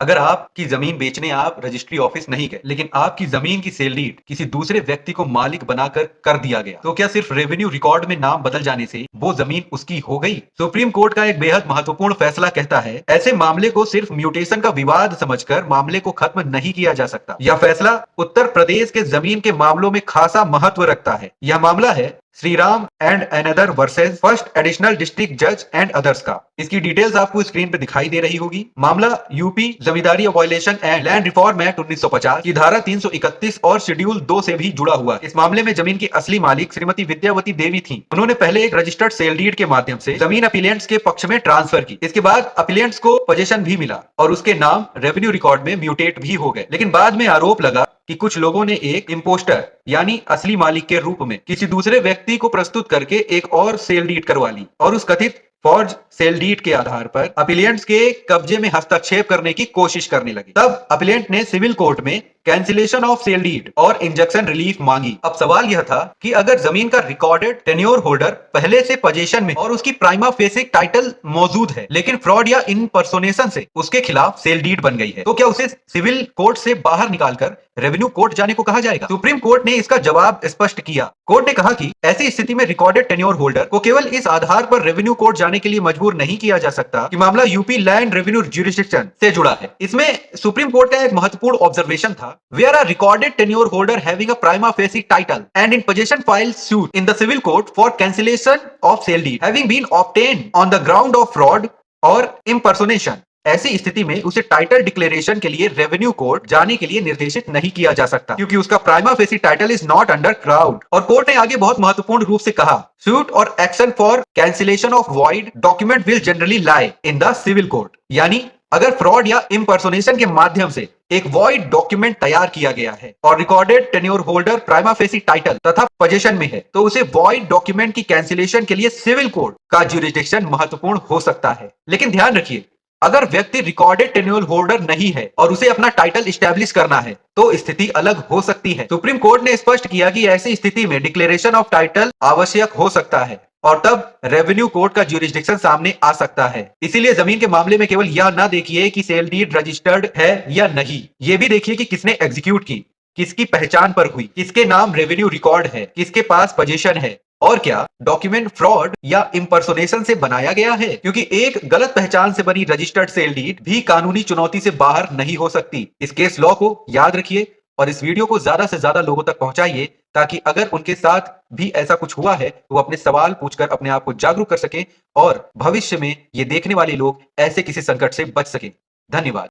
अगर आपकी जमीन बेचने आप रजिस्ट्री ऑफिस नहीं गए, लेकिन आपकी जमीन की सेल डीड किसी दूसरे व्यक्ति को मालिक बनाकर कर दिया गया, तो क्या सिर्फ रेवेन्यू रिकॉर्ड में नाम बदल जाने से वो जमीन उसकी हो गई? सुप्रीम कोर्ट का एक बेहद महत्वपूर्ण फैसला कहता है, ऐसे मामले को सिर्फ म्यूटेशन का विवाद समझकर मामले को खत्म नहीं किया जा सकता। यह फैसला उत्तर प्रदेश के जमीन के मामलों में खासा महत्व रखता है। यह मामला है Shriram and another versus first additional district जज एंड अदर्स का। इसकी डिटेल्स आपको स्क्रीन पे दिखाई दे रही होगी। मामला UP zamindari violation and land reform act 1950 की धारा 331 और शेड्यूल 2 से भी जुड़ा हुआ है। इस मामले में जमीन की असली मालिक श्रीमती विद्यावती देवी थी। उन्होंने पहले एक रजिस्टर्ड सेल डीड के माध्यम से जमीन अपीलेंट्स के पक्ष में ट्रांसफर की। इसके बाद अपीलेंट्स को पोजीशन भी मिला और उसके नाम रेवेन्यू रिकॉर्ड में म्यूटेट भी हो गए। लेकिन बाद में आरोप लगा कि कुछ लोगों ने एक इम्पोस्टर यानी असली मालिक के रूप में किसी दूसरे व्यक्ति को प्रस्तुत करके एक और सेल डीड करवा ली और उस कथित फॉर्ज सेल डीड के आधार पर अपीलेंट्स के कब्जे में हस्तक्षेप करने की कोशिश करने लगे। तब अपीलेंट ने सिविल कोर्ट में कैंसिलेशन ऑफ सेल डीड और इंजंक्शन रिलीफ मांगी। अब सवाल यह था कि अगर जमीन का रिकॉर्डेड टेन्योर होल्डर पहले से पोजीशन में और उसकी प्राइमा फेसी टाइटल मौजूद है, लेकिन फ्रॉड या इनपर्सोनेशन से उसके खिलाफ सेल डीड बन गई है, तो क्या उसे सिविल कोर्ट से बाहर निकालकर रेवेन्यू कोर्ट जाने को कहा जाएगा? सुप्रीम कोर्ट ने इसका जवाब स्पष्ट किया। कोर्ट ने कहा कि ऐसी स्थिति में रिकॉर्डेड टेन्योर होल्डर को केवल इस आधार पर रेवेन्यू कोर्ट जाने के लिए मजबूर नहीं किया जा सकता कि मामला यूपी लैंड रेवेन्यू ज्यूरिसडिक्शन से जुड़ा है। इसमें सुप्रीम कोर्ट का एक महत्वपूर्ण ऑब्जर्वेशन था, where a recorded tenure holder having a prima facie title and in possession filed suit in the civil court for cancellation of sale deed having been obtained on the ground of fraud और impersonation. ऐसी स्थिति में उसे title declaration के लिए revenue court जाने के लिए निर्देशित नहीं किया जा सकता, क्योंकि उसका prima facie title is not under cloud. और कोर्ट ने आगे बहुत महत्वपूर्ण रूप से कहा, सूट और action for cancellation of void document will generally lie in the civil court. यानी अगर फ्रॉड या इम्पर्सोनेशन के माध्यम से एक वॉइड डॉक्यूमेंट तैयार किया गया है और recorded tenure holder prima facie title तथा पोजीशन में है, तो उसे वॉइड डॉक्यूमेंट की कैंसिलेशन के लिए सिविल कोर्ट का ज्यूरिसडिक्शन महत्वपूर्ण हो सकता है। लेकिन ध्यान रखिए, अगर व्यक्ति रिकॉर्डेड टेन्योर होल्डर नहीं है और उसे अपना टाइटल इस्टेब्लिश करना है, तो स्थिति अलग हो सकती है। सुप्रीम कोर्ट ने स्पष्ट किया कि ऐसी स्थिति में डिक्लेरेशन ऑफ टाइटल आवश्यक हो सकता है और तब रेवेन्यू कोर्ट का ज्यूरिसडिक्शन सामने आ सकता है। इसीलिए जमीन के मामले में केवल यह ना देखिए कि सेल डीड रजिस्टर्ड है या नहीं, ये भी देखिए कि किसने एग्जीक्यूट की, किसकी पहचान पर हुई, किसके नाम रेवेन्यू रिकॉर्ड है, किसके पास पोजीशन है और क्या डॉक्यूमेंट फ्रॉड या इम्पर्सोनेशन से बनाया गया है। क्योंकि एक गलत पहचान से बनी रजिस्टर्ड सेल डीड भी कानूनी चुनौती से बाहर नहीं हो सकती। इस केस लॉ को याद रखिए और इस वीडियो को ज्यादा से ज्यादा लोगों तक पहुंचाइए, ताकि अगर उनके साथ भी ऐसा कुछ हुआ है तो वो अपने सवाल पूछकर अपने आप को जागरूक कर सकें और भविष्य में ये देखने वाले लोग ऐसे किसी संकट से बच सकें। धन्यवाद।